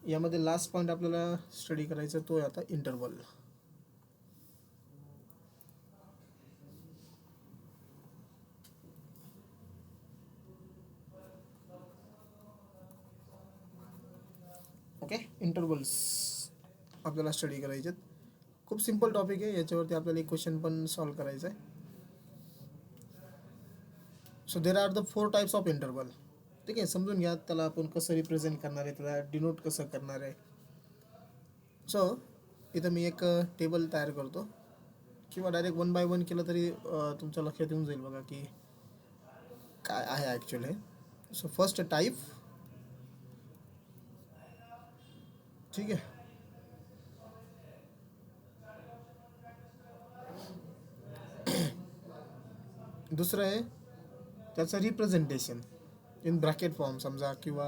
यामध्ये last point आपल्याला study करायचा तो आहे आता इंटरवल. ओके, इंटरवल्स आपल्याला स्टडी करायचे. खूप सिंपल टॉपिक आहे, याच्यावरती आपल्याला एक क्वेश्चन पण सॉल्व करायचा आहे. So there are the 4 types of interval. ठीक आहे, समजून घ्या त्याला आपण कसं रिप्रेझेंट करणार आहे, त्याला डिनोट कसं करणार आहे. सो इथं मी एक टेबल तयार करतो, किंवा डायरेक्ट 1 बाय 1 केलं तरी तुमच्या लक्षात येऊन जाईल बघा की काय आहे ॲक्च्युअल हे. सो फर्स्ट टाईप, ठीक आहे. दुसरं आहे त्याचं रिप्रेझेंटेशन इन ब्रॅकेट फॉर्म समजा, किंवा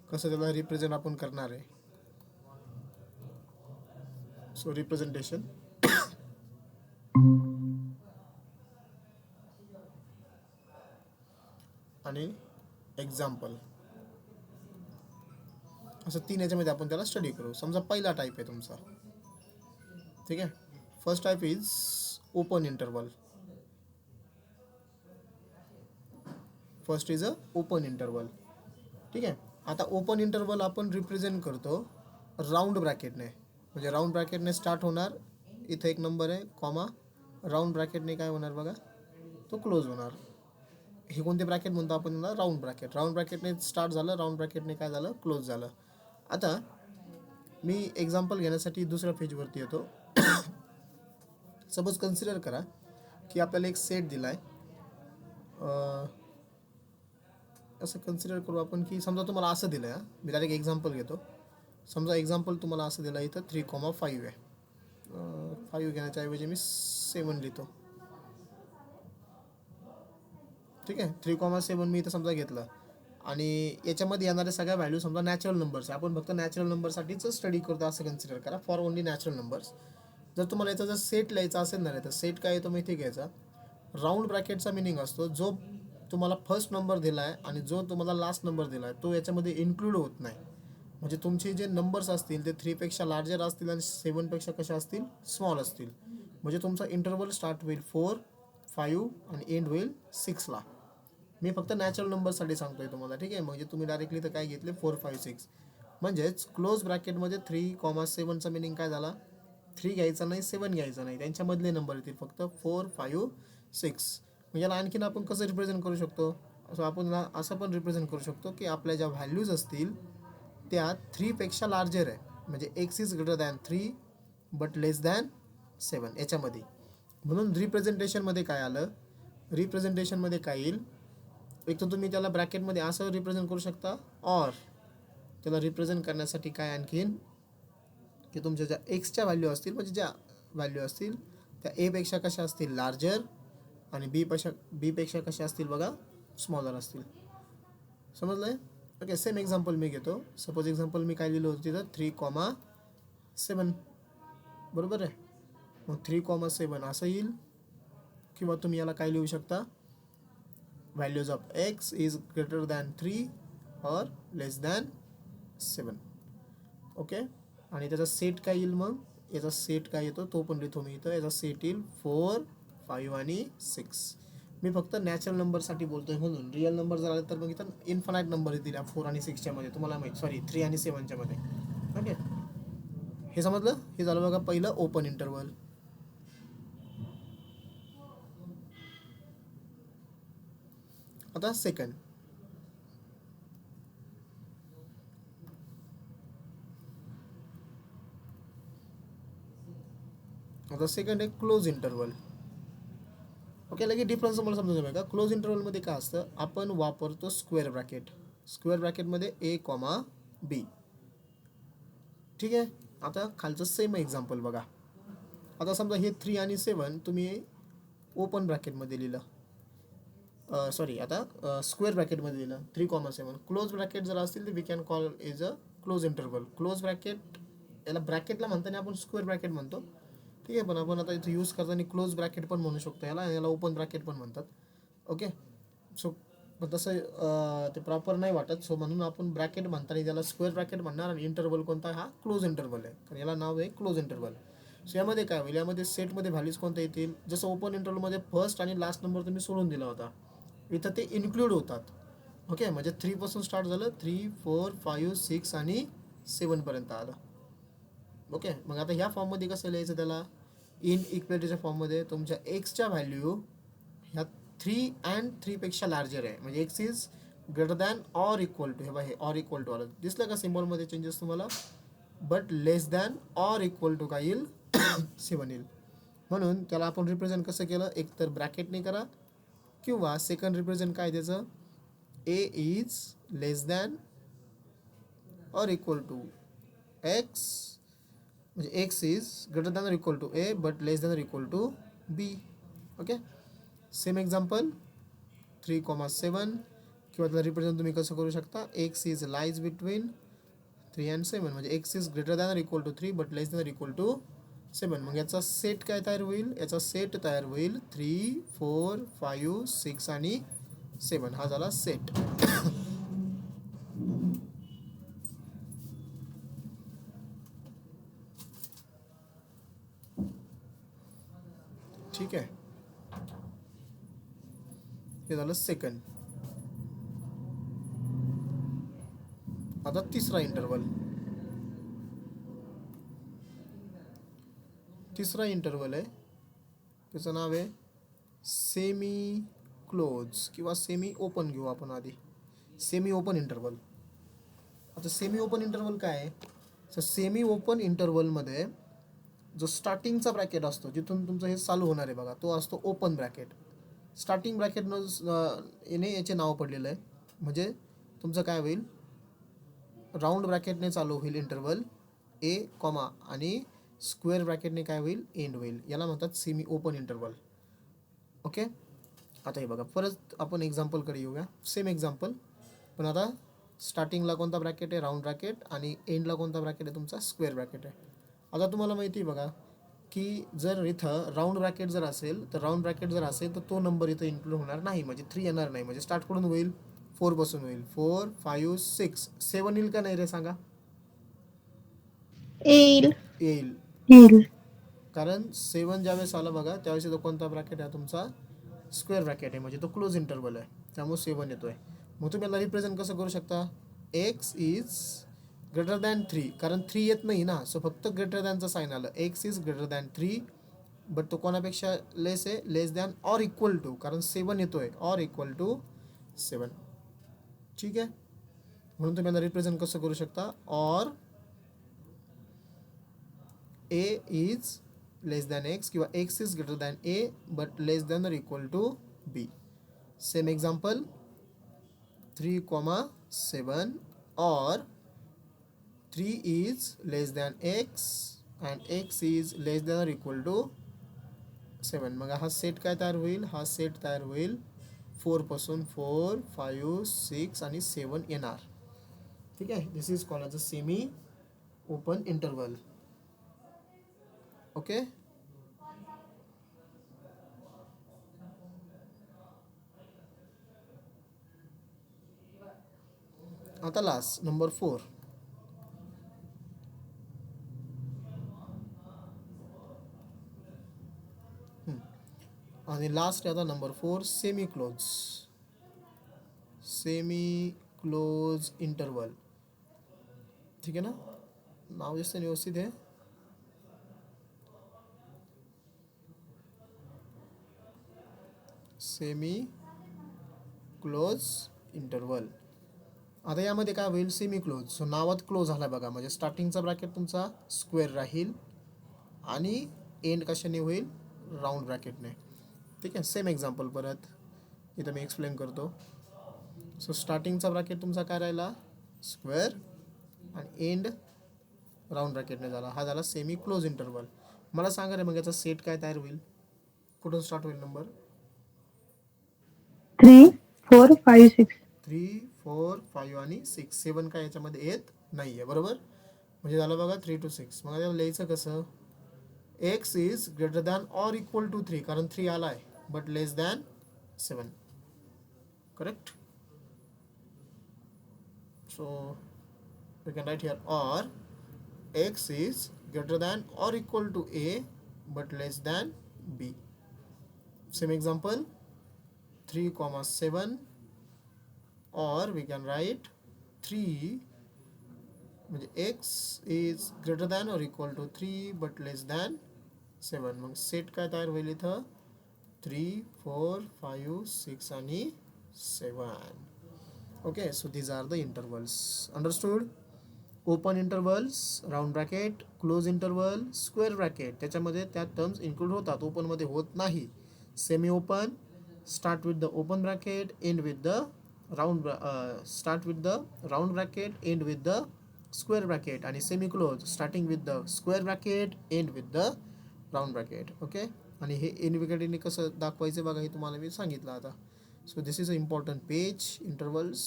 कसं त्याला रिप्रेझेंट आपण करणार आहे. So representation. आणि एक्झाम्पल, असं 3 याच्यामध्ये आपण त्याला स्टडी करू. समजा पहिला टाईप आहे तुमचा, ठीक आहे. First type is open interval. First is a open interval, ठीक आहे. आता ओपन इंटरवल आपण रिप्रेझेंट करतो राऊंड ब्रॅकेटने. म्हणजे राऊंड ब्रॅकेटने स्टार्ट होणार, इथं एक नंबर आहे कॉमा, राऊंड ब्रॅकेटने काय होणार बघा, तो क्लोज होणार. हे कोणते ब्रॅकेट म्हणतो आपण ना, राऊंड ब्रॅकेट. राऊंड ब्रॅकेटने स्टार्ट झालं, राऊंड ब्रॅकेटने काय झालं, क्लोज झालं. आता मी एक्झाम्पल घेण्यासाठी दुसऱ्या पेजवरती येतो. सपोज कन्सिडर करा की आपल्याला एक सेट दिला आहे. असं कन्सिडर करू आपण की समजा तुम्हाला असं दिलं आहे, मी डायरेक्ट एक्झाम्पल घेतो. समजा एक्झाम्पल तुम्हाला असं दिलं, इथं 3,5 आहे. 5 घेण्याच्या ऐवजी मी 7 लिहितो, ठीक आहे. 3,7 मी इथं समजा घेतलं, आणि याच्यामध्ये येणारे सगळ्या व्हॅल्यू समजा नॅचरल नंबर्स आहे. आपण फक्त नॅचरल नंबरसाठीच स्टडी करतो असं कन्सिडर करा, फॉर ओनली नॅचरल नंबर्स. जर तुम्हाला याचा जर सेट लिहायचा असेल ना, तर सेट काय येतो माहिती घ्यायचा. राऊंड ब्रॅकेटचा मिनिंग असतो जो तुम्हाला फर्स्ट नंबर दिला आहे आणि जो तुम्हाला लास्ट नंबर दिला आहे तो याच्यामध्ये इन्क्लूड होत नाही. म्हणजे तुमचे जे नंबर्स असतील ते 3पेक्षा लार्जर असतील आणि 7पेक्षा कशा असतील, स्मॉल असतील. म्हणजे तुमचा इंटरवल स्टार्ट होईल 4, 5 आणि एंड होईल 6ला. मी फक्त नॅचरल नंबरसाठी सांगतोय तुम्हाला, ठीक आहे. म्हणजे तुम्ही डायरेक्टली तर काय घेतले, 4, 5, 6. म्हणजेच क्लोज ब्रॅकेटमध्ये 3,7चा मिनिंग काय झाला, 3 घ्यायचा नाही, 7 घ्यायचा नाही, त्यांच्यामधले नंबर येतील फक्त 4, 5, 6. म्हणजे याला आणखीन आपण कसं रिप्रेझेंट करू शकतो, असं आपण असं पण रिप्रेझेंट करू शकतो की आपल्या ज्या व्हॅल्यूज असतील त्या 3पेक्षा लार्जर आहे. म्हणजे x is greater than 3 but less than 7 याच्यामध्ये. म्हणून रिप्रेझेंटेशनमध्ये काय आलं, रिप्रेझेंटेशनमध्ये काय येईल, एक तर तुम्ही त्याला ब्रॅकेटमध्ये असं रिप्रेझेंट करू शकता, और त्याला रिप्रेझेंट करण्यासाठी काय आणखीन की तुमच्या ज्या एक्सच्या व्हॅल्यू असतील, म्हणजे ज्या व्हॅल्यू असतील त्या एपेक्षा कशा असतील, लार्जर, आणि बीपेक्षा कशा असतील बघा, स्मॉलर असतील. समजलं आहे. ओके, सेम एक्झाम्पल मी घेतो. सपोज एक्झाम्पल मी काय लिहिलं होतं तिथं 3,7, बरोबर आहे. मग 3,7 असं येईल, किंवा तुम्ही याला काय लिहू शकता, values of x is greater than 3 और लेस दॅन 7. ओके, आणि त्याचा सेट काय येईल, मग याचा सेट काय येतो तो पण लिहितो मी इथं. याचा सेट येईल 4, 5 आणि 6. मी फक्त नॅचरल नंबरसाठी बोलतोय, म्हणून रिअल नंबर जर आले तर मग इथं इन्फानाईट नंबर येतील 4 आणि 6च्या मध्ये, तुम्हाला माहीत, सॉरी 3 आणि 7च्या मध्ये. ओके, हे समजलं. हे झालं बघा पहिलं ओपन इंटरवल. आता सेकंड, आहे क्लोज इंटरवल. ओके, लगेच डिफरन्स तुम्हाला समजून जाईल का. क्लोज इंटरवलमध्ये काय असतं, आपण वापरतो स्क्वेअर ब्रॅकेट. स्क्वेअर ब्रॅकेटमध्ये A, B, ठीक आहे. आता खालचं सेम एक्झाम्पल बघा. आता समजा हे 3 आणि 7 तुम्ही ओपन ब्रॅकेटमध्ये लिहिलं, सॉरी आता स्क्वेअर ब्रॅकेटमध्ये लिहिलं 3,7. क्लोज ब्रॅकेट जर असतील तर we can call is a close interval. Close bracket, याला ब्रॅकेटला म्हणताना आपण स्क्वेअर ब्रॅकेट म्हणतो, ठीक आहे. पण आपण आता इथं यूज करताना क्लोज ब्रॅकेट पण म्हणू शकतो याला, याला ओपन ब्रॅकेट पण म्हणतात. ओके, सो पण तसं ते प्रॉपर नाही वाटत. सो म्हणून आपण ब्रॅकेट म्हणताना त्याला स्क्वेअर ब्रॅकेट म्हणणार आणि इंटरवल कोणता हा क्लोज इंटरवल आहे, कारण याला नाव आहे क्लोज इंटरवल. सो यामध्ये काय होईल, यामध्ये सेटमध्ये व्हॅल्यूज कोणत्या येतील, जसं ओपन इंटरवलमध्ये फर्स्ट आणि लास्ट नंबर तुम्ही सोडून दिला होता, इथं ते इन्क्लूड होतात. ओके, म्हणजे 3 पासून स्टार्ट झालं, 3, 4, 5, 6 आणि 7 पर्यंत आलं. ओके, मग आता ह्या फॉर्ममध्ये कसं लिहायचं त्याला, इन इक्वेलिटीच्या फॉर्ममध्ये तुमच्या एक्सच्या व्हॅल्यू ह्या 3 अँड 3 पेक्षा लार्जर आहे, म्हणजे x is greater than or equal to, हे बघा हे ऑर इक्वल टू आलं, दिसलं का सिम्बॉलमध्ये चेंजेस तुम्हाला, but less than or equal to काय येईल 7 येईल. म्हणून त्याला आपण रिप्रेझेंट कसं केलं, एक तर ब्रॅकेटने करा किंवा सेकंड रिप्रेझेंट काय त्याचं, A is less than or equal to X, म्हणजे x is greater than or equal to A but less than or equal to B. Okay, same example 3,7 किंवा त्याला रिप्रेझेंट तुम्ही कसं करू शकता, X is lies between 3 and 7, म्हणजे x is greater than or equal to 3 but less than or equal to 7. मग याचा set काय तयार होईल, याचा सेट तयार होईल 3, 4, 5, 6 आणि 7, हा झाला सेट. ठीक आहे, हे झालं सेकंड. आता तिसरा इंटरवल, तिसरा इंटरवल आहे, त्याचं नाव आहे सेमी क्लोज किंवा सेमी ओपन घेऊ आपण आधी, सेमी ओपन इंटरवल. आता सेमी ओपन इंटरवल काय आहे, तर सेमी ओपन इंटरवलमध्ये जो स्टार्टिंगचा ब्रॅकेट असतो, जिथून तुमचं हे चालू होणार आहे बघा, तो असतो ओपन ब्रॅकेट. स्टार्टिंग ब्रॅकेटनं येणे याचे नाव पडलेलं आहे, म्हणजे तुमचं काय होईल, राऊंड ब्रॅकेटने चालू होईल इंटरवल ए कॉमा आणि स्क्वेअर ब्रॅकेटने काय होईल, एंड होईल, याला म्हणतात सेमी ओपन इंटरवल. ओके, आता हे बघा, परत आपण एक्झाम्पलकडे येऊया, सेम एक्झाम्पल, पण आता स्टार्टिंगला कोणता ब्रॅकेट आहे, राऊंड ब्रॅकेट, आणि एंडला कोणता ब्रॅकेट आहे तुमचा, स्क्वेअर ब्रॅकेट आहे. आता तुम्हाला माहिती आहे बघा की जर इथं राऊंड ब्रॅकेट जर असेल, तर राऊंड ब्रॅकेट जर असेल तर तो नंबर इथं इन्क्लूड होणार नाही, म्हणजे 3 येणार नाही, म्हणजे स्टार्ट कडून होईल 4 पासून होईल, 4, 5, 6, 7 येईल का नाही रे सांगा, येईल. येईल. येईल. कारण 7 ज्यावेळेस आला बघा, त्यावेळेस तो कोणता ब्रॅकेट आहे तुमचा, स्क्वेअर ब्रॅकेट आहे, म्हणजे तो क्लोज इंटरवल आहे, त्यामुळे 7 येतोय. मग तुम्ही याला रिप्रेझेंट कसं करू शकता, एक्स इज ग्रेटर दॅन 3, कारण 3 येत नाही ना, सो फक्त ग्रेटर दॅनचं साईन आलं, X is greater than 3 but तो कोणापेक्षा लेस आहे, लेस दॅन ऑर इक्वल टू, कारण 7 येतोय, ऑर इक्वल टू 7. ठीक आहे, म्हणून तुम्ही याला रिप्रेझेंट कसं करू शकता, or A is less than X किंवा X is greater than A but less than or equal to B. Same example 3,7 or 3 is less than x and x is less than or equal to 7. मग हा set काय तयार होईल, हा set तयार होईल 4 पासून 4, 5, 6 आणि 7 येणार. ठीक आहे, this is called as a semi open interval. Okay, आता लास्ट नंबर 4. आणि लास्ट आता number 4 semi close, semi close interval. ठीक आहे ना, नाव दिसतं व्यवस्थित आहे, सेमी क्लोज इंटरवल. आता यामध्ये काय होईल, सेमी क्लोज, सो नावात क्लोज झाला बघा, म्हणजे स्टार्टिंगचा ब्रॅकेट तुमचा स्क्वेअर राहील आणि एंड कशाने होईल, राऊंड ब्रॅकेटने. ठीक आहे, सेम एक्झाम्पल परत इथं मी एक्सप्लेन करतो. सो स्टार्टिंगचा ब्रॅकेट तुमचा काय राहिला, स्क्वेअर, आणि एंड राऊंड ब्रॅकेटने झाला, हा झाला सेमी क्लोज इंटरवल. मला सांगा रे, मग याचा सेट काय तयार होईल, कुठून स्टार्ट होईल नंबर, 3, 4, 5, 6. 3, 4, 5 आणि 6, 7 काय याच्यामध्ये येत नाही आहे, बरोबर, म्हणजे झालं बघा 3 to 6. मग याला लिहायचं कसं, x is greater than or equal to 3, कारण 3 आला आहे, but less than 7. Correct. So we can write here or x is greater than or equal to a but less than b. Same example 3 comma 7, or we can write 3 म्हणजे x is greater than or equal to 3 but less than 7. मग set काय तयार होईल इथं 3 4 5 6 आणि 7. Okay, so these are the intervals. Understood? Open intervals, round bracket, close interval, square bracket, त्याच्यामध्ये त्या terms include होतात, ओपनमध्ये होत नाही. Semi open start with the open bracket, end with the round start with the round bracket, end with the square bracket, आणि semi close starting with the square bracket, end with the round bracket. Okay, आणि हे इनव्हिकेटने कसं दाखवायचं बघा, हे तुम्हाला मी सांगितलं आता. So this is a important page, intervals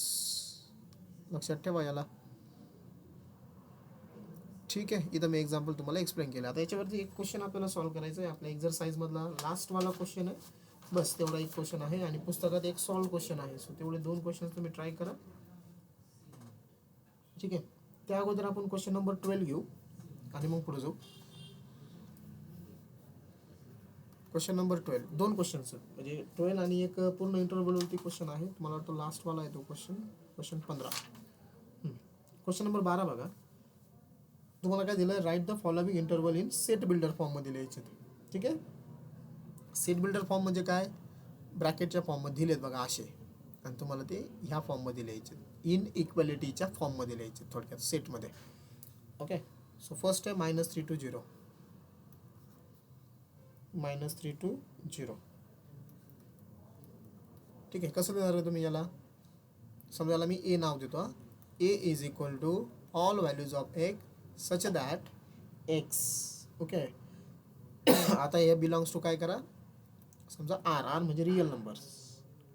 लक्षात ठेवा याला. ठीक आहे, इथं मी एक्झाम्पल तुम्हाला एक्सप्लेन केलं. आता याच्यावरती एक क्वेश्चन आपल्याला सॉल्व्ह करायचं आहे, आपल्या एक्झरसाइजमधला लास्टवाला क्वेश्चन आहे. बस तेवढा एक क्वेश्चन आहे, आणि पुस्तकात एक सॉल्व्ह क्वेश्चन आहे. सो तेवढे 2 क्वेश्चन तुम्ही ट्राय करा. ठीक आहे, त्या अगोदर आपण क्वेश्चन नंबर 12 घेऊ आणि मग पुढे जाऊ. क्वेश्चन नंबर 12, 2 क्वेश्चन्स म्हणजे 12 आणि एक पूर्ण इंटरव्हलवरती क्वेश्चन आहे. मला वाटतं लास्टवाला आहे तो क्वेश्चन 15. क्वेश्चन नंबर 12 बघा. तुम्हाला काय दिलं, write the following interval in set builder फॉर्ममध्ये लिहायचे. ठीक आहे, सेट बिल्डर फॉर्म म्हणजे काय, ब्रॅकेटच्या फॉर्ममध्ये दिलेत बघा असे, आणि तुम्हाला ते ह्या फॉर्ममध्ये लिहायचे, इन इक्वॅलिटीच्या फॉर्ममध्ये लिहायचे थोडक्यात सेटमध्ये. ओके, सो फर्स्ट आहे -3 to 0, -3 to 0. ठीक आहे, कसं देणार आहे तुम्ही याला, समजा याला मी ए नाव देतो. A is equal to all values of x such that X. Okay, आता हे बिलॉंग्स टू काय करा, समजा आर म्हणजे रिअल नंबर्स.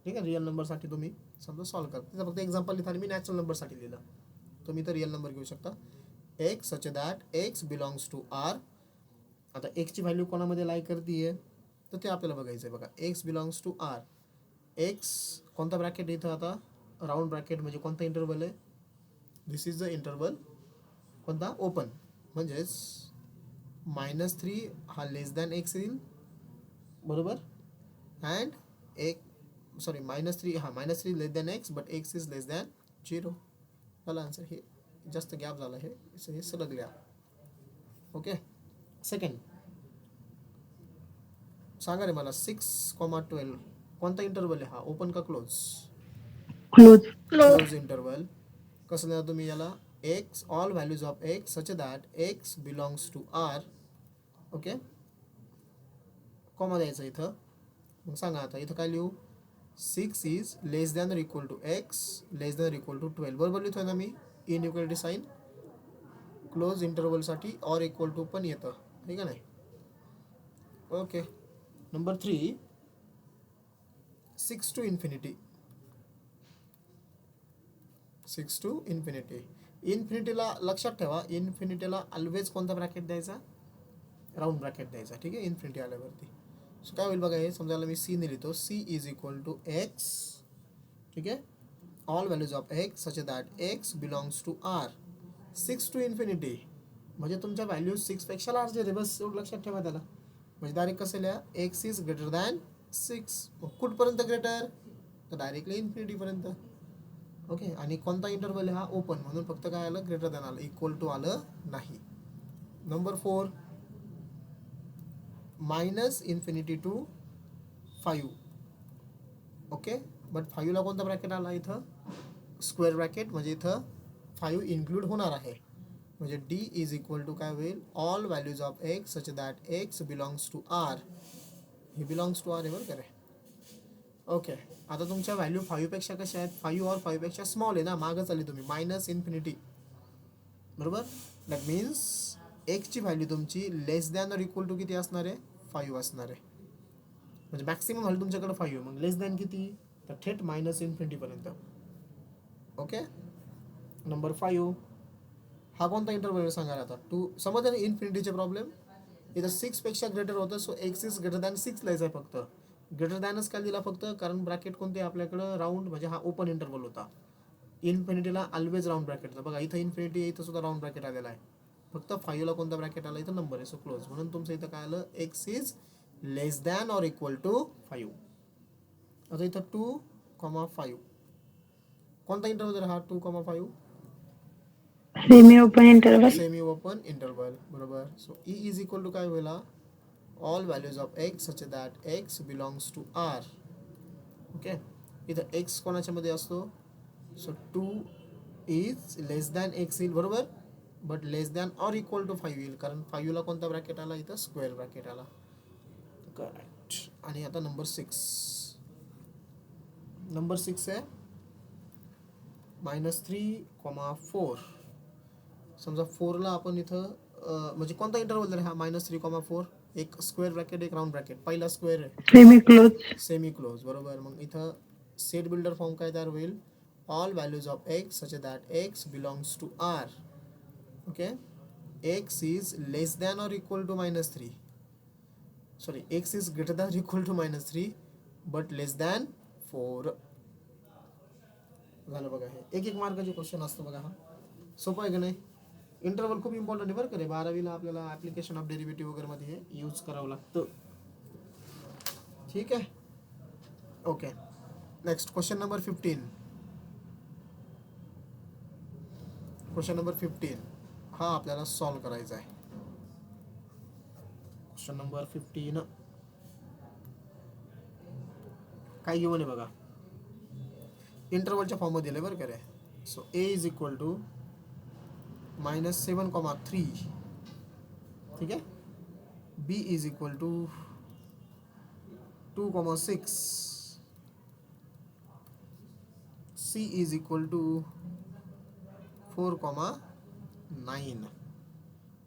ठीक आहे, रिअल नंबरसाठी तुम्ही समजा सॉल्व्ह करा. त्याचा फक्त एक्झाम्पल लिहिताना मी नॅचरल नंबरसाठी लिहिलं, तुम्ही तर रिअल नंबर घेऊ शकता. X such that x belongs to R. आता एक्सची व्हॅल्यू कोणामध्ये लाई करते तर ते आपल्याला बघायचं आहे बघा. X belongs to R. X कोणता ब्रॅकेट इथं, आता राऊंड ब्रॅकेट म्हणजे कोणता इंटरवल आहे, दिस इज द इंटरवल कोणता, ओपन, म्हणजेच -3 हा लेस दॅन एक्स येईल, बरोबर. And -3 less than x but x is less than 0. झालं आन्सर. हे जास्त गॅप झाला, हे सलग लिहा. ओके, सेकंड सांगा रे मला, 6,12 कोणता इंटरवल आहे हा, ओपन का क्लोज, क्लोज. Close interval. कसं लिहा तुम्ही याला, x all values of x such that x belongs to R. Okay, comma द्यायचं इथं. मग सांगा आता इथं काय लिहू, 6 is less than or equal to x less than or equal to 12. बरोबर लिहितोय ना मी, इनइक्वॅलिटी साईन. क्लोज इंटरवलसाठी और इक्वल टू पण येतं, ठीक आहे नाही. Okay, number 3, 6 to infinity. 6 to infinity. इन्फिनिटीला लक्षात ठेवा, इन्फिनिटीला ऑलवेज कोणता ब्रॅकेट द्यायचा, राऊंड ब्रॅकेट द्यायचा. ठीक आहे, इन्फिनिटी आल्यावरती. सो काय होईल बघा, हे समजायला मी सी ने लिहितो. C is equal to x. ठीक आहे, all values of x such that x belongs to R. 6 to infinity म्हणजे तुमच्या व्हॅल्यू 6पेक्षा लार्ज आहे, बस एवढं लक्षात ठेवा त्याला. म्हणजे डायरेक्ट कसं लिहा, एक्स इज ग्रेटर दॅन 6. कुठपर्यंत ग्रेटर, तर डायरेक्टली इन्फिनिटीपर्यंत. ओके, आणि कोणता इंटरवल हा, ओपन, म्हणून फक्त काय आलं, ग्रेटर दॅन आलं, इक्वल टू आलं नाही. Number 4, -∞ to 5. ओके, बट 5ला कोणता ब्रॅकेट आला इथं, स्क्वेअर ब्रॅकेट, म्हणजे इथं 5 इन्क्लूड होणार आहे. म्हणजे डी इज इक्वल टू काय होईल, all values of x such that x belongs to R. हे बिलॉंग्स टू आर आहे बरं का रे. ओके, आता तुमच्या व्हॅल्यू 5पेक्षा कशा आहेत, 5 और 5पेक्षा स्मॉल आहे ना, मागं चालली तुम्ही, -∞, बरोबर. दॅट मीन्स एक्सची व्हॅल्यू तुमची लेस दॅन और इक्वल टू किती असणार आहे, 5 असणार आहे. म्हणजे मॅक्सिमम व्हॅल्यू तुमच्याकडे 5, मग लेस दॅन किती, तर थेट -∞ पर्यंत. ओके, नंबर 5 हा कोणता इंटरवल सांगा आता, 2. समजलं ना इन्फिनिटीचे प्रॉब्लेम, इथं 6पेक्षा ग्रेटर होतं, so x is greater than 6 लिहायचं आहे फक्त. ग्रेटर दॅनच काय दिला फक्त, कारण ब्रॅकेट कोणते आपल्याकडं, राऊंड, म्हणजे हा ओपन इंटरवल होता. इन्फिनिटीला ऑलवेज राऊंड ब्रॅकेट येतं बघा, इथं इन्फिनिटी इथं सुद्धा राऊंड ब्रॅकेट आलेला आहे, फक्त 5 ला कोणता ब्रॅकेट आला इथं नंबर आहे, सो क्लोज. म्हणून तुमचं इथं काय आलं, X is less than or equal to 5. आता इथं 2,5 कोणता इंटरव्हल हा 2,5 semi open interval. Semi open interval बरोबर. So E is equal to काय होईल, all values of x such that x belongs to R. Okay, इथं एक्स कोणाच्या मध्ये असतो, so 2 is less than x येईल बरोबर, but less than or equal to 5 येईल, कारण 5 ला कोणता ब्रॅकेट आला इथं, स्क्वेअर ब्रॅकेट आला. करेक्ट. आणि आता नंबर 6 आहे -3,4. समजा 4ला आपण इथं म्हणजे कोणता इंटरवल आहे हा -3,4, एक स्क्वेअर ब्रॅकेट एक राऊंड ब्रॅकेट, पहिला स्क्वेअर आहे सेमी क्लोज. सेमी क्लोज बरोबर. मग इथं सेट बिल्डर फॉर्म काय तयार होईल, all values of x such that x belongs to R. Okay, x is less than or equal to -3, sorry x is greater than equal to -3 but less than 4 झालं बघा. हे एक मार्काचे question असतो बघा, हा सोपं आहे का नाही. इंटरवल खूप इम्पॉर्टंट आहे बरं का रे, 12वीला आपल्याला ऍप्लिकेशन ऑफ डेरिव्हेटिव्ह वगैरे मध्ये हे यूज करावं लागतं. ठीक आहे, okay. Next question number 15. Question number 15 हा आपल्याला सॉल्व करायचा आहे. क्वेश्चन नंबर 15 काय घेऊन आहे बघा, इंटरवलच्या फॉर्म मध्ये दिले बरं का रे. So A is equal to -7,3, ठीक आहे. B is equal to 2,6, C is equal to 4,9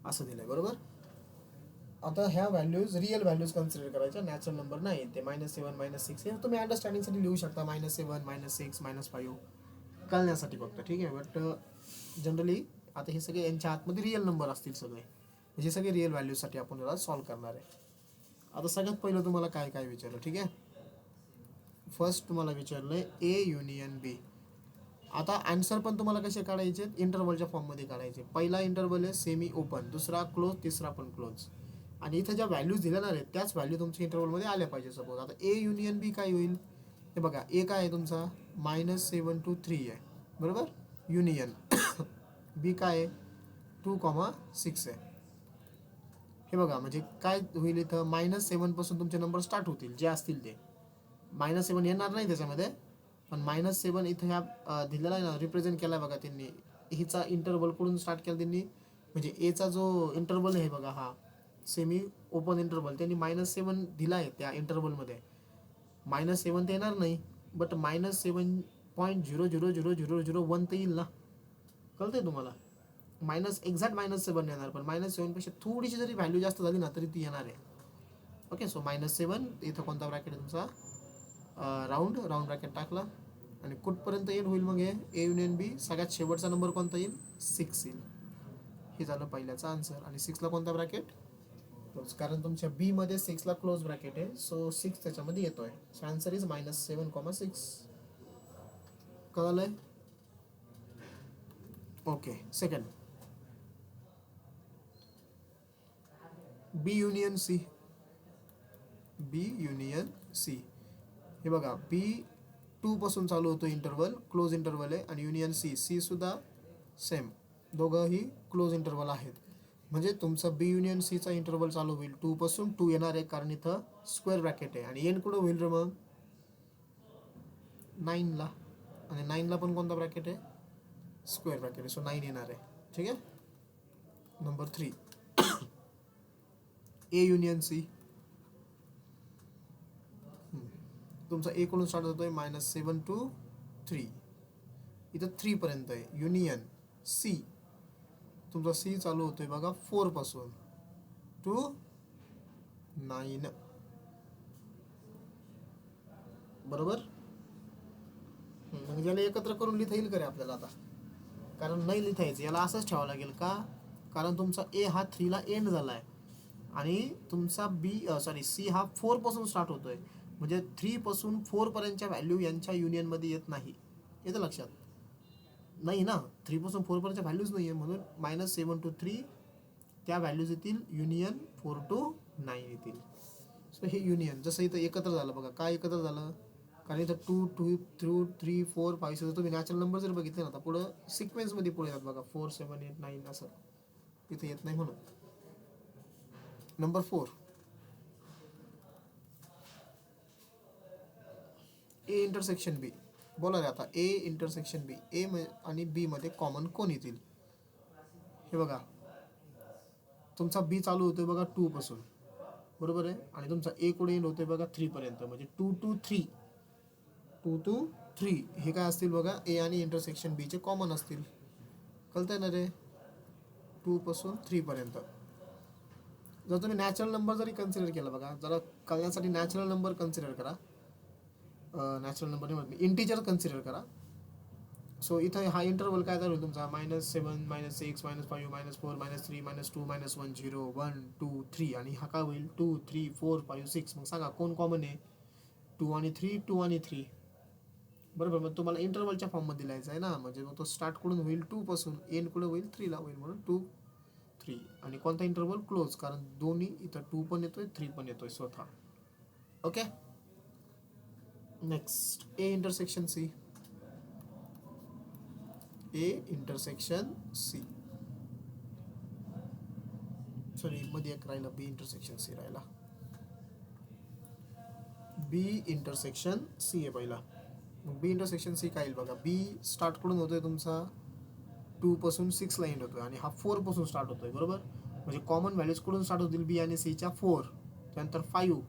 असं दिलंय बरोबर. आता ह्या व्हॅल्यूज रिअल व्हॅल्यूज कन्सिडर करायच्या, नॅचरल नंबर नाही ते. -7 -6 हे तुम्ही अंडरस्टँडिंगसाठी लिहू शकता, -7 -6 -5 कळण्यासाठी फक्त, ठीक आहे. बट जनरली आता हे सगळे यांच्या आतमध्ये रिअल नंबर असतील सगळे, म्हणजे सगळे रिअल व्हॅल्यूजसाठी आपण याला सॉल्व करणार आहे. आता सगळ्यात पहिलं तुम्हाला काय काय विचारलं, ठीक आहे. फर्स्ट तुम्हाला विचारलंय ए युनियन बी. आता आन्सर पण तुम्हाला कसे काढायचे, इंटरवलच्या फॉर्ममध्ये काढायचे. पहिला इंटरवल आहे सेमी ओपन, दुसरा क्लोज, तिसरा पण क्लोज. आणि इथं ज्या व्हॅल्यूज दिल्या आहेत त्याच व्हॅल्यू तुमच्या इंटरवलमध्ये आल्या पाहिजे. सपोज आता ए युनियन बी काय होईल, हे बघा, ए काय आहे तुमचा -7 to 3 आहे बरोबर, युनियन बी काय आहे 2,6 आहे. हे बघा म्हणजे काय होईल, इथं -7 पासून तुमचे नंबर स्टार्ट होतील जे असतील ते. -7 येणार नाही त्याच्यामध्ये, पण -7 इथं ह्या दिलेला आहे ना, रिप्रेझेंट केला आहे बघा त्यांनी. हिचा इंटरवल कडून स्टार्ट केला त्यांनी, म्हणजे एचा जो इंटरवल आहे बघा हा सेमी ओपन इंटरवल, त्यांनी -7 दिला आहे त्या इंटरवलमध्ये. -7 तर येणार नाही, बट -7.0000001 तर येईल ना, कळतंय तुम्हाला. एक्झॅक्ट -7 येणार, पण -7 पेक्षा थोडीशी जरी व्हॅल्यू जास्त झाली ना तरी ती येणार आहे. ओके, सो -7 इथं कोणता ब्रॅकेट आहे तुमचा, राऊंड ब्रॅकेट टाकला. आणि कुठपर्यंत येईल होईल मग हे ए युनियन बी, सगळ्यात शेवटचा नंबर कोणता येईल, 6 येईल. हे झालं पहिल्याचा आन्सर. आणि 6ला कोणता ब्रॅकेट, क्लोज, कारण तुमच्या बी मध्ये 6ला क्लोज ब्रॅकेट आहे, सो 6 त्याच्यामध्ये येतोय. So answer is -7,6. कळलंय, okay. Second, B union C. B union C, हे बघा, बी 2 पासून चालू होतो इंटरवल, क्लोज इंटरवल आहे. आणि युनियन सी सुद्धा सेम, दोघंही क्लोज इंटरवल आहेत. म्हणजे तुमचं बी युनियन सीचा इंटरवल चालू होईल 2 पासून, 2 येणार आहे कारण इथं स्क्वेअर ब्रॅकेट आहे. आणि एंड कुठं होईल रे मग, 9ला. आणि 9ला पण कोणता ब्रॅकेट आहे, स्क्वेअर ब्रॅकेट आहे, सो 9 येणार आहे. ठीक आहे. Number 3 A union C. तुमचा ए कडून स्टार्ट होतोय -7 to 3, इथं 3 पर्यंत आहे. युनियन सी, तुमचा सी चालू होतोय बघा 4 पासून टू 9 बरोबर. म्हणजे याला एकत्र करून लिहिता येईल का रे आपल्याला आता, कारण नाही लिहिता यायचं, याला असंच ठेवावं लागेल का, कारण तुमचा ए हा 3ला एंड झाला आहे आणि तुमचा सी हा 4 पासून स्टार्ट होतोय. म्हणजे 3 पासून 4 पर्यंतच्या व्हॅल्यू यांच्या युनियनमध्ये येत नाही, येतं लक्षात. नाही ना, 3 पासून 4 पर्यंतच्या व्हॅल्यूज नाही आहे, म्हणून -7 to 3 त्या व्हॅल्यूज येतील युनियन 4 to 9 येतील. सो हे युनियन जसं इथं एकत्र झालं बघा. काय एकत्र झालं? कारण इथं 2 2 2 3 4 5 जर तुम्ही नॅचरल नंबर जर बघितले ना, आता पुढं सिक्वेन्समध्ये पुढे येतात बघा. 4 7 8 9 असं इथे येत नाही म्हणून. नंबर 4, ए इंटरसेक्शन बी. बोला रे आता, ए इंटरसेक्शन बी. ए आणि बी मध्ये कॉमन कोण येतील? हे बघा, तुमचा बी चालू होतोय बघा 2 पासून, बरोबर आहे, आणि तुमचा ए कुठे एंड होतोय बघा 3 पर्यंत, म्हणजे 2 to 3. 2 to 3 हे काय असतील बघा, ए आणि इंटरसेक्शन बी चे कॉमन असतील. कळतंय ना रे? 2 पासून 3 पर्यंत. जर तुम्ही नॅचरल नंबर जरी कन्सिडर केला बघा, जरा कळण्यासाठी नॅचरल नंबर कन्सिडर करा. नॅचरल नंबर नाही, इंटिजर कन्सिडर करा. सो इथं हा इंटरवल काय होईल तुमचा? -7 -6 -5 -4 -3 -2 -1 0 1 2 3, आणि हा काय होईल? 2 3 4 5 6. मग सांगा कोण कॉमन आहे? 2 आणि 3, 2 आणि 3, बरोबर. मग तुम्हाला इंटरवलच्या फॉर्ममध्ये लिहायचं आहे ना, म्हणजे मग तो स्टार्ट कुठून होईल? 2 पासून, एंड कुठे होईल? 3 ला होईल, म्हणून 2 3. आणि कोणता इंटरवल? क्लोज, कारण दोन्ही इथं 2 पण येतोय 3 पण येतोय स्वतः. Okay, next, A intersection C. A intersection C, sorry मध्ये एक राहिला, बी इंटरसेक्शन सी राहिला. बी इंटरसेक्शन सी आहे पहिला. मग बी इंटरसेक्शन सी काय येईल बघा. बी स्टार्ट कुठून होतोय तुमचा? 2 पासून 6 ला एंड होतोय, आणि हा 4 पासून स्टार्ट होतोय, बरोबर. म्हणजे कॉमन व्हॅल्यूज कुठून स्टार्ट होतील? बी आणि सी च्या 4, त्यानंतर 5,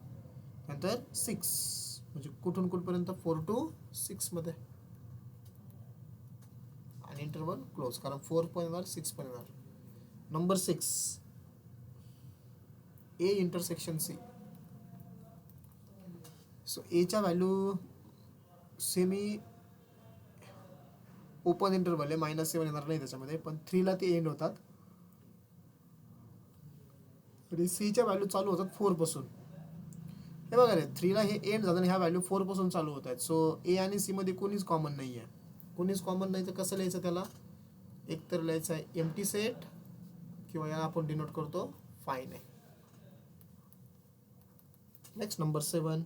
त्यानंतर 6, म्हणजे कुठून कुठपर्यंत? 4 to 6 मध्ये, आणि इंटरवल क्लोज, कारण 4 पण येणार 6 पण येणार. Number 6, A intersection C. So एच्या व्हॅल्यू सेमी ओपन इंटरवल आहे, -7 येणार नाही त्याच्यामध्ये, पण 3 ला ते एंड होतात, आणि सीच्या व्हॅल्यू चालू होतात 4 पासून. हे बघा रे, 3 ला हे एंड झालं आणि ह्या व्हॅल्यू 4 पासून चालू होत आहेत. सो ए आणि सी मध्ये कोणीच कॉमन नाही आहे. कोणीच कॉमन नाही तर कसं लिहायचं त्याला? एक तर लिहायचं आहे एम्प्टी सेट, किंवा याला आपण डिनोट करतो फाईन आहे. Next, number 7,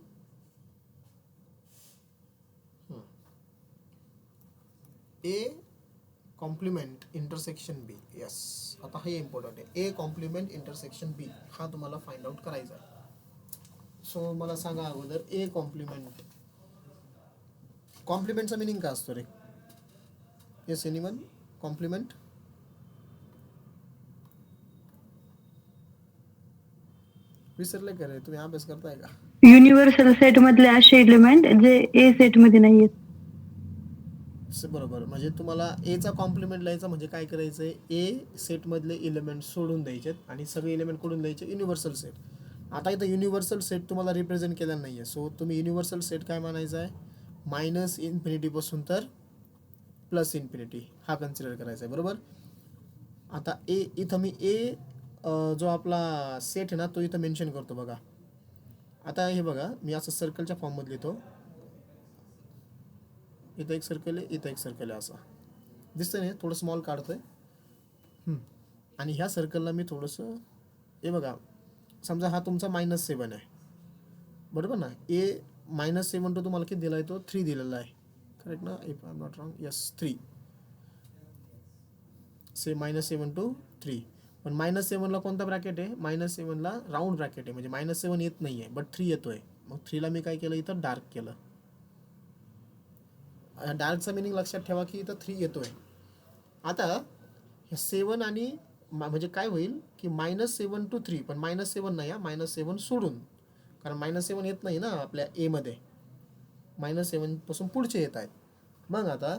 A complement intersection B. Yes, आता हे इम्पॉर्टंट आहे. ए कॉम्प्लिमेंट इंटरसेक्शन बी हा तुम्हाला फाइंड आउट करायचा आहे. सो मला सांगा अगोदर, ए कॉम्प्लिमेंट, कॉम्प्लिमेंटचा मिनिंग काय असतो रे? Yes anyone? कॉम्प्लिमेंट विसरले का रे? तुम्ही अभ्यास करताय का? युनिव्हर्सल सेट मधले असे एलिमेंट जे ए सेट मध्ये नाहीयेत. बरोबर, म्हणजे तुम्हाला एचा कॉम्प्लिमेंट लिहायचा म्हणजे काय करायचं आहे? ए सेटमधले एलिमेंट सोडून द्यायचे आणि सगळे एलिमेंट कडून द्यायचे युनिव्हर्सल सेट. आता इथं युनिव्हर्सल सेट तुम्हाला रिप्रेझेंट केलेला नाही आहे, सो तुम्ही युनिव्हर्सल सेट काय म्हणायचं आहे? -∞ पासून तर +∞ हा कन्सिडर करायचा आहे, बरोबर. आता ए इथं मी ए जो आपला सेट आहे ना, तो इथं मेन्शन करतो बघा. आता हे बघा, मी असं सर्कलच्या फॉर्ममध्ये लिहितो. इथं एक सर्कल आहे, इथं एक सर्कल आहे, असं दिसतंय ना? थोडं स्मॉल काढतोय, आणि ह्या सर्कलला मी थोडंसं, हे बघा, समजा हा तुमचा -7 आहे, बरोबर ना. ए -7 तो तुम्हाला किती दिला आहे? तो 3 दिलेला आहे, करेक्ट ना? If I am not wrong, yes 3. Say -7 to 3, पण -7 ला कोणता ब्रॅकेट आहे? -7 ला राऊंड ब्रॅकेट आहे, म्हणजे -7 येत नाही आहे, बट 3 येतोय. मग 3 ला मी काय केलं? इथं डार्क केलं. डार्कचा मिनिंग लक्षात ठेवा की इथं 3 येतोय. आता 7 आणि म्हणजे काय होईल की -7 to 3, पण -7 नाही, -7 सोडून, कारण -7 येत नाही ना आपल्या ए मध्ये, -7 पासून पुढचे येत आहेत. मग आता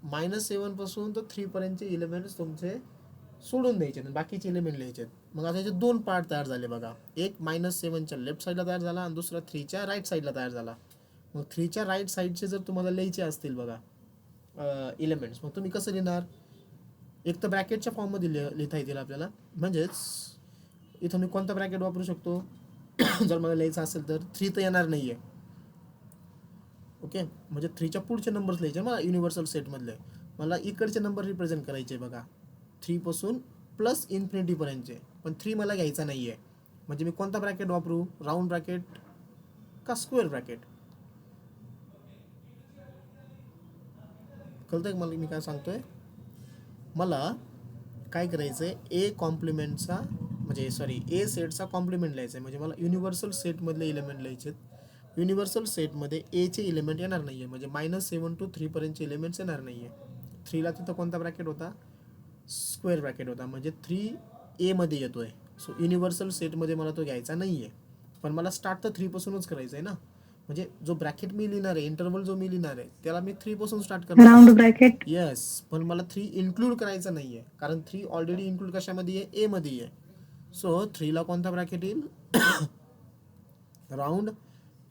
-7 पासून तर 3 पर्यंतचे एलिमेंट्स तुमचे सोडून द्यायचे आणि बाकीचे एलिमेंट लिहायचे. मग आता याचे 2 पार्ट तयार झाले बघा. एक -7च्या लेफ्ट साईडला तयार झाला आणि दुसरा 3च्या राईट साईडला तयार झाला. मग 3च्या राईट साईडचे जर तुम्हाला लिहायचे असतील बघा एलिमेंट्स, मग तुम्ही कसं लिहिणार? एक तर ब्रॅकेटच्या फॉर्ममध्ये लिहिता येतील आपल्याला, म्हणजेच इथं मी कोणता ब्रॅकेट वापरू शकतो? जर मला लिहायचं असेल तर 3 तर येणार नाही आहे, ओके, म्हणजे 3च्या पुढचे नंबर्स लिहायचे मला युनिव्हर्सल सेटमधले. मला इकडचे नंबर रिप्रेझेंट करायचे बघा, 3 पासून प्लस इन्फिनिटीपर्यंतचे, पण 3 मला घ्यायचा नाही आहे. म्हणजे मी कोणता ब्रॅकेट वापरू, राऊंड ब्रॅकेट का स्क्वेअर ब्रॅकेट? कळतंय मला मी काय सांगतोय? मला काय करायचं आहे, ए कॉम्प्लिमेंटचा म्हणजे ए सेटचा कॉम्प्लिमेंट लिहायचा आहे. म्हणजे मला युनिव्हर्सल सेटमधले एलिमेंट लिहायचे आहेत. युनिव्हर्सल सेटमध्ये एचे एलिमेंट येणार नाही आहे, म्हणजे -7 to 3 पर्यंतचे एलिमेंट्स येणार नाही आहे. 3ला तिथं कोणता ब्रॅकेट होता, स्क्वेअर ब्रॅकेट होता, म्हणजे 3 एमध्ये येतो आहे. सो युनिव्हर्सल सेटमध्ये मला तो घ्यायचा नाही आहे. पण मला स्टार्ट तर 3 पासूनच करायचं आहे ना. म्हणजे जो ब्रॅकेट मी लिहिणार आहे, इंटरवल जो मी लिहिणार आहे, त्याला मी 3 पासून स्टार्ट करणार राऊंड आहे. ब्रॅकेट. येस, पण मला 3 इन्क्लूड करायचं नाही आहे, कारण 3 ऑलरेडी इन्क्लूड कशामध्ये आहे, एमध्ये आहे. सो 3ला कोणता ब्रॅकेट येईल, राऊंड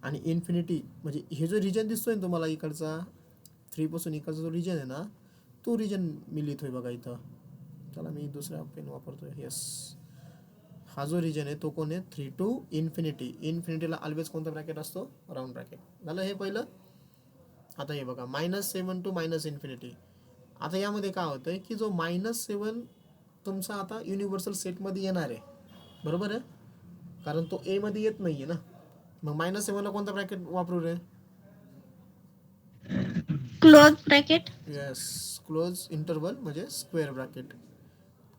आणि इन्फिनिटी. म्हणजे हे जो रिजन दिसतोय ना तुम्हाला इकडचा, 3 पासून इकडचा जो रिजन आहे ना, तो रिजन मी लिहितोय बघा इथं. चला मी दुसरा पेन वापरतोय. येस, हा जो रिजन आहे तो कोण आहे, 3 to इन्फिनिटी. इन्फिनिटीला ऑलवेज कोणता ब्रॅकेट असतो, राऊंड ब्रॅकेट. झालं हे पहिलं. आता हे बघा, -7 to -इन्फिनिटी. आता यामध्ये काय होतंय की जो -7 तुमचा आता युनिव्हर्सल सेटमध्ये येणार आहे, बरोबर आहे, कारण तो ए मध्ये येत नाहीये ना. मग -7ला कोणता ब्रॅकेट वापरू रे? Close bracket. Yes, close interval म्हणजे स्क्वेअर ब्रॅकेट.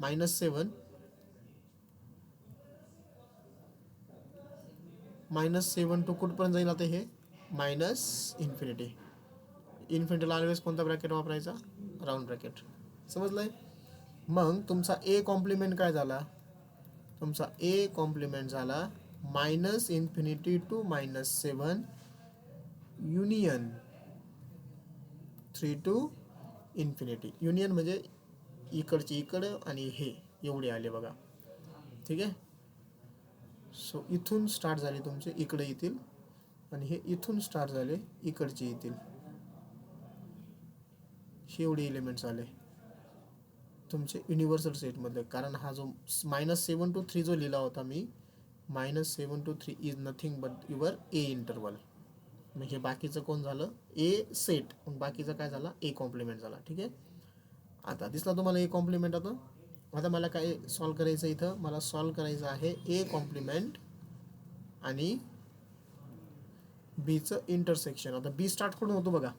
-7 टू कुठपर्यंत जाईल आता हे, -इन्फिनिटी. इन्फिनिटीला ऑलवेज कोणता ब्रॅकेट वापरायचा, राऊंड ब्रॅकेट. समजलंय? मग तुमचा ए कॉम्प्लिमेंट काय झाला, तुमचा ए कॉम्प्लिमेंट झाला -minus infinity to -7 union 3 to infinity. Union म्हणजे इकडचे इकडं आणि हे एवढे आले बघा, ठीक आहे. सो इथून स्टार्ट झाले तुमचे, इकडे येतील, आणि हे इथून स्टार्ट झाले, इकडचे येतील. हे एवढे एलिमेंट्स आले तुमचे युनिव्हर्सल सेटमधले. कारण हा जो -7 to 3 जो लिहिला होता मी, -7 to 3 is nothing but your A interval. मग हे बाकीचं कोण झालं, ए सेट. मग बाकीचं काय झाला, ए कॉम्प्लिमेंट झाला. ठीक आहे, आता दिसला तुम्हाला ए कॉम्प्लिमेंट. आता मला काय सॉल्व करायचं, इथं मला सॉल्व करायचं आहे ए कॉम्प्लिमेंट आणि बीचं इंटरसेक्शन. आता बी स्टार्ट कुठून होतो बघा,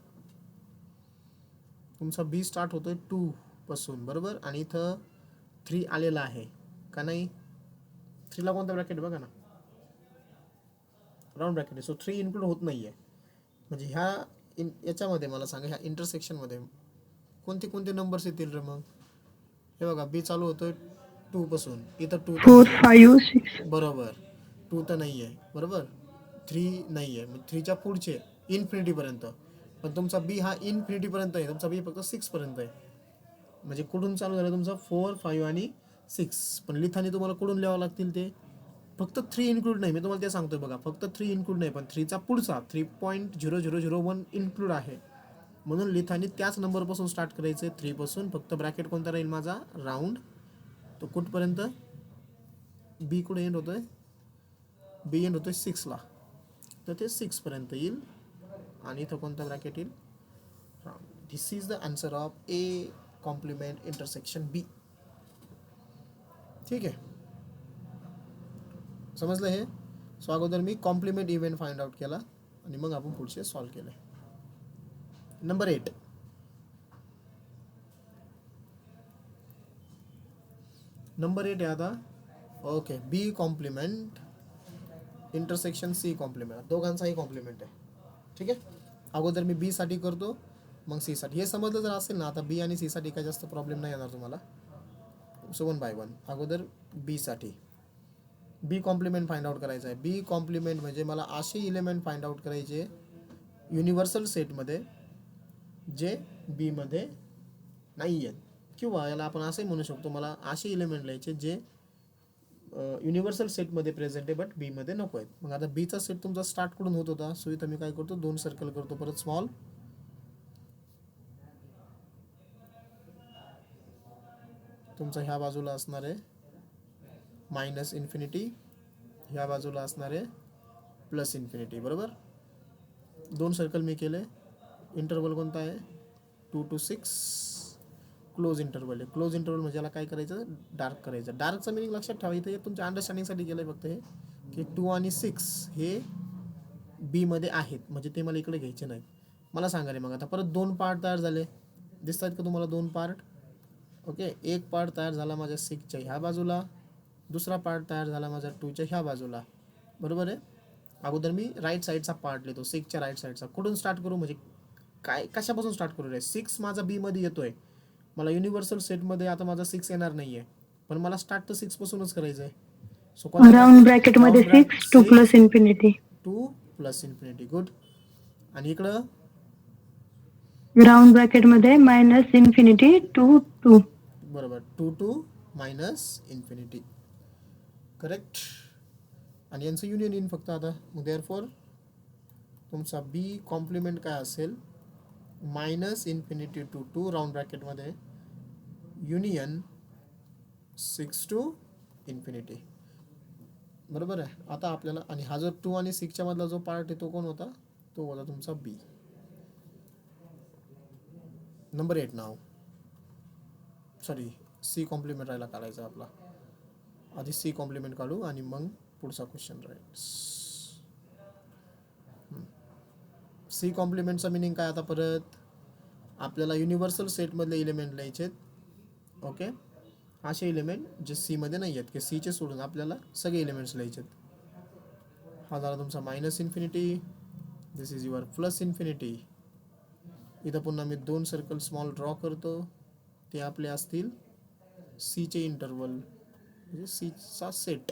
तुमचा बी स्टार्ट होतोय 2 पासून, बरोबर, आणि इथं 3 आलेला आहे का नाही. 3ला कोणता ब्रॅकेट बघा ना, राऊंड ब्रॅकेट आहे. सो 3 इन्क्लूड होत नाही आहे. म्हणजे याच्यामध्ये मला सांगा, ह्या इंटरसेक्शनमध्ये कोणते कोणते नंबर्स येतील रे? मग हे बघा, बी चालू होतोय 2 पासून, इथं 2 4, 5, 6. बरोबर, 2 तर नाही आहे, बरोबर, 3 नाही आहे, मग 3च्या पुढचे इन्फिनिटीपर्यंत. पण तुमचा बी हा इन्फिनिटीपर्यंत आहे, तुमचा बी फक्त 6 पर्यंत आहे. म्हणजे कुठून चालू झालं तुमचा, 4, 5 आणि 6. पण लिथाने तुम्हाला कुठून लिहावं लागतील ते, फक्त 3 इन्क्लूड नाही. मी तुम्हाला ते सांगतोय बघा, फक्त 3 इन्क्लूड नाही, पण 3चा पुढचा 3.0001 इन्क्लूड आहे. म्हणून लिथाने त्याच नंबरपासून स्टार्ट करायचं आहे, 3 पासून. फक्त ब्रॅकेट कोणता राहील माझा, राऊंड. तो कुठपर्यंत, बी कुठे एंड होतोय, बी एंड होतोय 6ला, तर ते 6 पर्यंत येईल. आणि इथं कोणता ब्रॅकेट येईल, round. This is the answer of A complement intersection B. ठीक आहे, समजलं हे. सो अगोदर मी कॉम्प्लिमेंट इव्हेंट फाइंड आउट केला आणि मग आपण पुढचे सॉल्व केले. नंबर 8. नंबर 8 आहे आता. Okay, B complement intersection C complement, दोघांचाही कॉम्प्लिमेंट आहे. ठीक आहे, अगोदर मी बी साठी करतो, मग सी साठी. हे समजलं जर असेल ना, आता बी आणि सी साठी काही जास्त प्रॉब्लेम नाही येणार तुम्हाला. So 1 by 1. अगोदर बी साठी बी कॉम्प्लिमेंट फाइंड आउट करायचं आहे. बी कॉम्प्लिमेंट म्हणजे मला असे इलेमेंट फाइंड आउट करायचे युनिव्हर्सल सेटमध्ये जे बी मध्ये नाही आहेत, किंवा याला आपण असंही म्हणू शकतो, मला असे इलेमेंट लिहायचे जे युनिव्हर्सल सेटमध्ये प्रेझेंट आहे बट बी मध्ये नको आहेत. मग आता बीचा सेट तुमचा स्टार्ट कुठून होत होता, सो इथं मी काय करतो, 2 सर्कल करतो, परत स्मॉल. तुमचा ह्या बाजूला असणार आहे -इन्फिनिटी, ह्या बाजूला असणार आहे +इन्फिनिटी, बरोबर. 2 सर्कल मी केले. इंटरवल कोणता आहे, 2 to 6. क्लोज इंटरवल आहे. क्लोज इंटरवल म्हणजे याला काय करायचं, डार्क करायचं. डार्कचं मिनिंग लक्षात ठेवा, इथे तुमच्या अंडरस्टँडिंगसाठी केलं आहे फक्त हे, की 2 आणि 6 हे बी मध्ये आहेत, म्हणजे ते मला इकडे घ्यायचे नाहीत. मला सांगा रे मग आता परत 2 पार्ट तयार झाले, दिसत आहेत का तुम्हाला 2 पार्ट? ओके, एक पार्ट तयार झाला माझ्या 6च्या ह्या बाजूला, दुसरा पार्ट तयार झाला माझ्या 2च्या ह्या बाजूला, बरोबर आहे. अगोदर मी राईट साईडचा पार्ट लिहितो, 6च्या राईट साईडचा. कुठून स्टार्ट करू, म्हणजे काय कशापासून स्टार्ट करू रे? 6 माझा बी मध्ये येतोय, मला युनिव्हर्सल सेटमध्ये आता माझा 6 येणार नाही आहे, पण मला स्टार्ट तर 6 पासूनच करायचं आहे. सो राऊंड ब्रॅकेट मध्ये 6 2 plus infinity. 2 plus infinity. Good. आणि इकडं राऊंड ब्रॅकेट मध्ये मायनस इन्फिनिटी 2 2. बरोबर, 2 टू मायनस इन्फिनिटी. करेक्ट. आणि यांचं युनियन येईन फक्त आता. मग देअरफॉर तुमचा बी कॉम्प्लिमेंट काय असेल, मायनस इन्फिनिटी टू 2 राऊंड ब्रॅकेटमध्ये युनियन 6 टू इन्फिनिटी. बरोबर आहे. आता आपल्याला, आणि हा जो 2 आणि 6च्या मधला जो पार्ट आहे तो कोण होता, तो होता तुमचा बी. नंबर 8 नाव, सॉरी सी कॉम्प्लिमेंट राहायला काढायचा आपला. आधी सी कॉम्प्लिमेंट काढू आणि मग पुढचा क्वेश्चन राहील. सी कॉम्प्लिमेंटचा मिनिंग काय, आता परत आपल्याला युनिव्हर्सल सेटमधले एलिमेंट लिहायचे आहेत. ओके, असे एलिमेंट जे सीमध्ये नाही आहेत, की सीचे सोडून आपल्याला सगळे एलिमेंट्स लिहायचे आहेत. हा झाला तुमचा minus infinity, this is your plus infinity. इथं पुन्हा मी 2 सर्कल स्मॉल ड्रॉ करतो, ते आपले असतील सीचे इंटरवल, म्हणजे सीचा सेट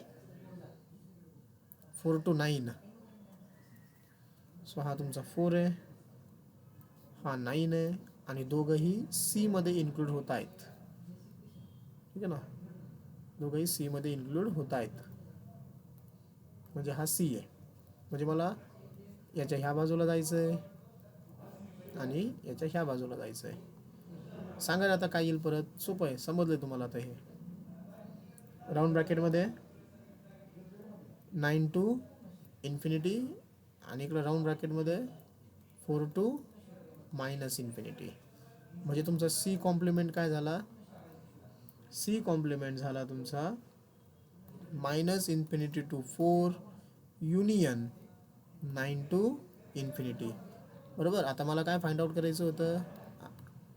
4 to 9. सो हा तुमचा 4 आहे, हा 9 आहे, आणि दोघंही सी मध्ये इन्क्लूड होत आहेत. ठीक आहे ना, दोघंही सी मध्ये इन्क्लूड होत आहेत, म्हणजे हा सी आहे. म्हणजे मला याच्या ह्या बाजूला जायचं आहे आणि याच्या ह्या बाजूला जायचं आहे. सांगा आता काय येईल परत, सोपं आहे, समजलंय तुम्हाला आता. हे राऊंड ब्रॅकेटमध्ये 9 टू इन्फिनिटी, आणि इकडे राऊंड ब्रॅकेटमध्ये 4 टू मायनस इन्फिनिटी. म्हणजे तुमचा सी कॉम्प्लिमेंट काय झाला, सी कॉम्प्लिमेंट झाला तुमचा minus infinity to 4 union 9 to infinity. बरोबर. आता मला काय फाइंड आउट करायचं होतं,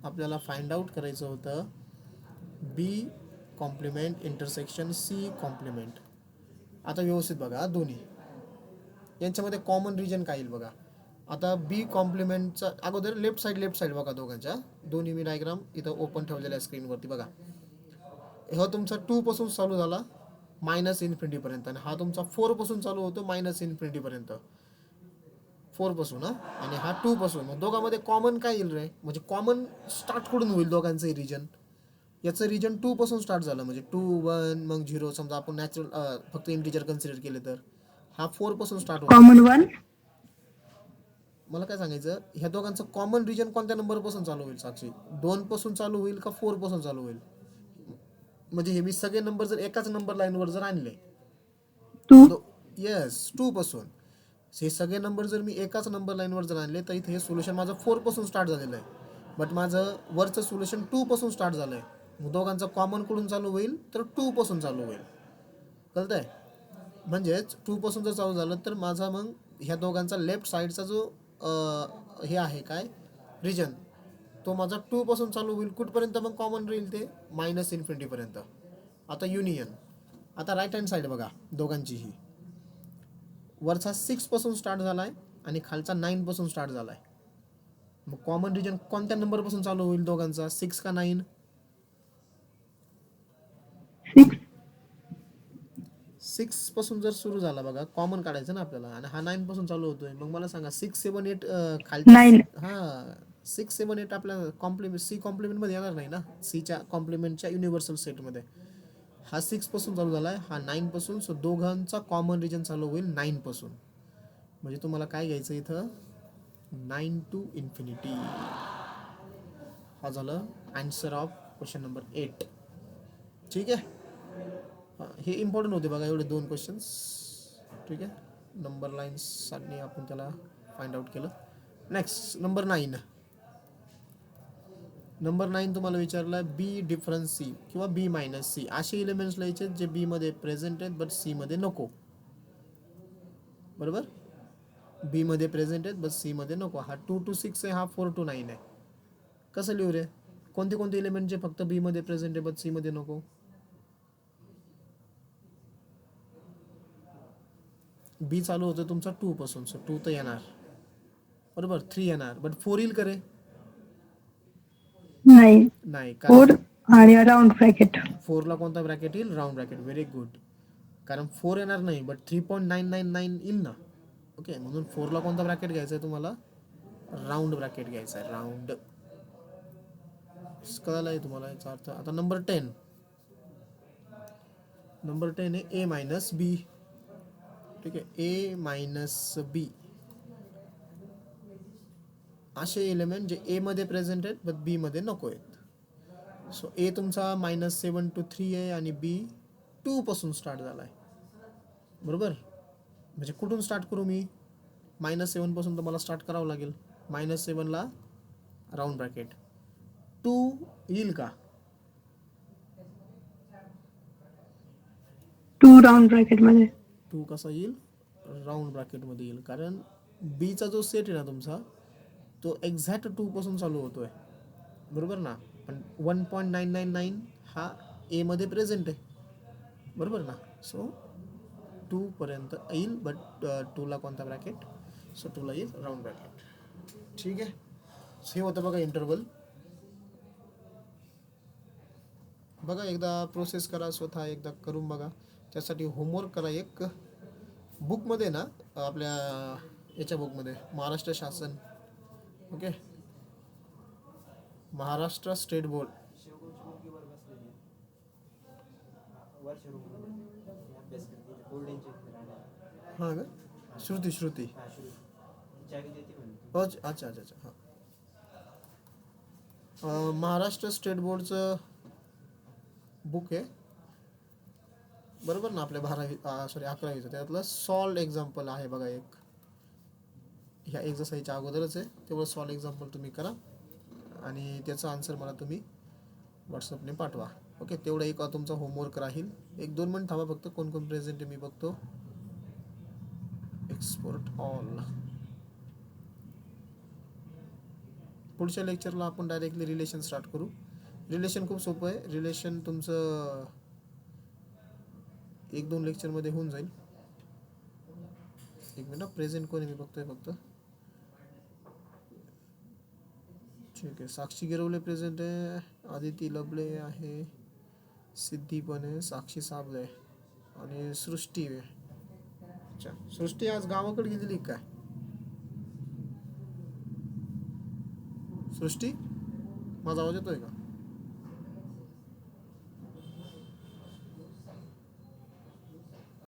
आपल्याला फाइंड आउट करायचं होतं B complement intersection C complement. आता व्यवस्थित बघा, दोन्ही यांच्यामध्ये कॉमन रिजन काय येईल बघा. आता बी कॉम्प्लिमेंटचा अगोदर लेफ्ट साईड बघा दोघांच्या, दोन्ही मी डायग्राम इथं ओपन ठेवलेल्या स्क्रीनवरती बघा. हा तुमचा 2 पासून चालू झाला मायनस इन्फिनिटी पर्यंत, आणि हा तुमचा 4 पासून चालू होतो मायनस इन्फिनिटी पर्यंत, 4 पासून. आणि हा 2 पासून. मग दोघांमध्ये कॉमन काय येईल रे, म्हणजे कॉमन स्टार्ट कुठून होईल दोघांचंही रिजन. याचं रिजन 2 पासून स्टार्ट झालं, म्हणजे 2 1 मग 0, समजा आपण नॅचरल फक्त इंटिजर कन्सिडर केले तर हा 4 पासून स्टार्ट होतो. कॉमन 1. मला काय सांगायचं, ह्या दोघांचं कॉमन रिजन कोणत्या नंबर पासून चालू होईल साक्षी, 2 पासून चालू होईल का 4 पासून चालू होईल? म्हणजे हे मी सगळे नंबर जर एकाच नंबर लाईनवर जर आणले, 2. येस 2 पासून, हे सगळे नंबर जर मी एकाच नंबर लाईनवर जर आणले, तर इथे हे सोल्युशन माझं 4 पासून स्टार्ट झालेलं आहे, बट माझं वरचं सोल्युशन 2 पासून स्टार्ट झालं आहे. मग दोघांचं कॉमन कडून चालू होईल तर 2 पासून चालू होईल, कळतंय? म्हणजेच 2 पासून जर चालू झालं तर माझा मग ह्या दोघांचा लेफ्ट साईडचा जो हे आहे काय रिजन, तो माझा 2 पासून चालू होईल कुठपर्यंत, मग कॉमन राहील ते मायनस इन्फिनिटी पर्यंत. आता युनियन, आता राईट हँड साईड बघा दोघांचीही, वरचा 6 पासून स्टार्ट झालाय आणि खालचा 9 पासून स्टार्ट झालाय. मग कॉमन रिजन कोणत्या नंबर पासून चालू होईल दोघांचा, 6 का 9? 6. 6 पासून जर सुरू झाला बघा, कॉमन काढायचं ना आपल्याला, आणि हा 9 पासून चालू होतोय, मग मला सांगा 6 7 8 खालच्या 9. हा 6 7 8 आपल्या कॉम्प्लिमेंट सी कॉम्प्लिमेंट मध्ये येणार नाही ना, सीच्या कॉम्प्लिमेंटच्या युनिव्हर्सल सेटमध्ये. हा 6 पासून चालू झालाय, हा 9 पासून, सो दोघांचा कॉमन रिजन चालू होईल 9 पासून. म्हणजे तुम्हाला काय घ्यायचं इथं, 9 टू इन्फिनिटी. हा झालं आन्सर ऑफ क्वेश्चन नंबर 8. ठीक आहे, हे इम्पॉर्टंट होते बघा एवढे 2 क्वेश्चन्स. ठीक आहे, नंबर लाईन्ससाठी आपण त्याला फाइंड आउट केलं. Next number 9. नंबर 9 तुम्हाला विचारला बी डिफरन्स सी किंवा बी मायनस सी असे एलिमेंट्स लिहायचे जे बी मध्ये प्रेझेंट आहेत बट सी मध्ये नको. बरोबर, बी मध्ये प्रेझेंट आहेत बट सी मध्ये नको. हा 2 to 6 आहे, हा 4 to 9 आहे. कसं लिहू रे? कोणते कोणते एलिमेंट जे फक्त बी मध्ये प्रेझेंट आहे बट सी मध्ये नको? बी चालू होतं तुमचा 2 पासून, सो 2 तर येणार. बरोबर, 3 येणार बट 4 येईल करे? नाही. नाही, 4 कारण आणि राऊंड ब्रॅकेट. 4 ला कोणता ब्रॅकेट येईल? Round bracket. Very good. कारण 4 येणार नाही बट 3.999 येईल ना. ओके, म्हणून 4 ला कोणता ब्रॅकेट घ्यायचा आहे तुम्हाला? राऊंड ब्रॅकेट घ्यायचा आहे. राऊंड. कळालं आहे तुम्हाला याचा अर्थ? आता नंबर 10. नंबर 10 आहे ए मायनस बी. ठीक आहे, ए मायनस बी असे एलिमेंट जे ए मध्ये प्रेझेंट आहेत बट बी मध्ये नको आहेत. सो ए तुमचा -7 to 3 आहे आणि बी 2 पासून स्टार्ट झाला आहे. बरोबर, म्हणजे कुठून स्टार्ट करू मी? -7 पासून तर मला स्टार्ट करावं लागेल. -7 ला राऊंड ब्रॅकेट 2 येईल का? 2 राऊंड ब्रॅकेट मध्ये. 2 कसा येईल? राऊंड ब्रॅकेट मध्ये येईल, कारण बीचा जो सेट आहे ना तुमचा तो एक्झॅक्ट 2 पासून चालू होतोय. बरोबर ना, पण 1.999 हा ए मध्ये प्रेझेंट आहे. बरोबर ना, सो 2 पर्यंत येईल बट 2 ला कोणता ब्रॅकेट? सो 2 ला येईल राऊंड ब्रॅकेट. ठीक आहे, हे होतं बघा इंटरवल. बघा, एकदा प्रोसेस करा, स्वतः एकदा करून बघा. त्यासाठी होमवर्क करा. एक बुकमध्ये ना, आपल्या याच्या बुकमध्ये महाराष्ट्र शासन, ओके, महाराष्ट्र स्टेट बोर्ड, हां का? श्रुती. अच्छा अच्छा अच्छा. हां, महाराष्ट्र स्टेट बोर्डचं बुक आहे. बरोबर ना, आपल्या 11वीचं त्यातलं सॉल्ड एक्झाम्पल आहे बघा एक. ह्या एक्झरसाईजच्या अगोदरच आहे, तेवढं सॉल्ड एक्झाम्पल तुम्ही करा आणि त्याचा आन्सर मला तुम्ही व्हॉट्सअपने पाठवा. ओके, तेवढं एक तुमचा होमवर्क राहील. 1-2 मिनिट थांबा फक्त. कोण कोण प्रेझेंट आहे मी बघतो. Export all. पुढच्या लेक्चरला आपण डायरेक्टली रिलेशन स्टार्ट करू. रिलेशन खूप सोपं आहे. रिलेशन तुमचं 1-2 लेक्चरमध्ये होऊन जाईल. एक मिनिट, प्रेझेंट कोण आहे मी बघतोय फक्त. ठीक आहे, साक्षी गिरवले प्रेझेंट आहे, आदिती लबले आहे, सिद्धी पण आहे, साक्षी साबळे आहे आणि सृष्टी आहे. अच्छा, सृष्टी आज गावाकडे गेलेली काय? सृष्टी, माझा आवाज येतोय का?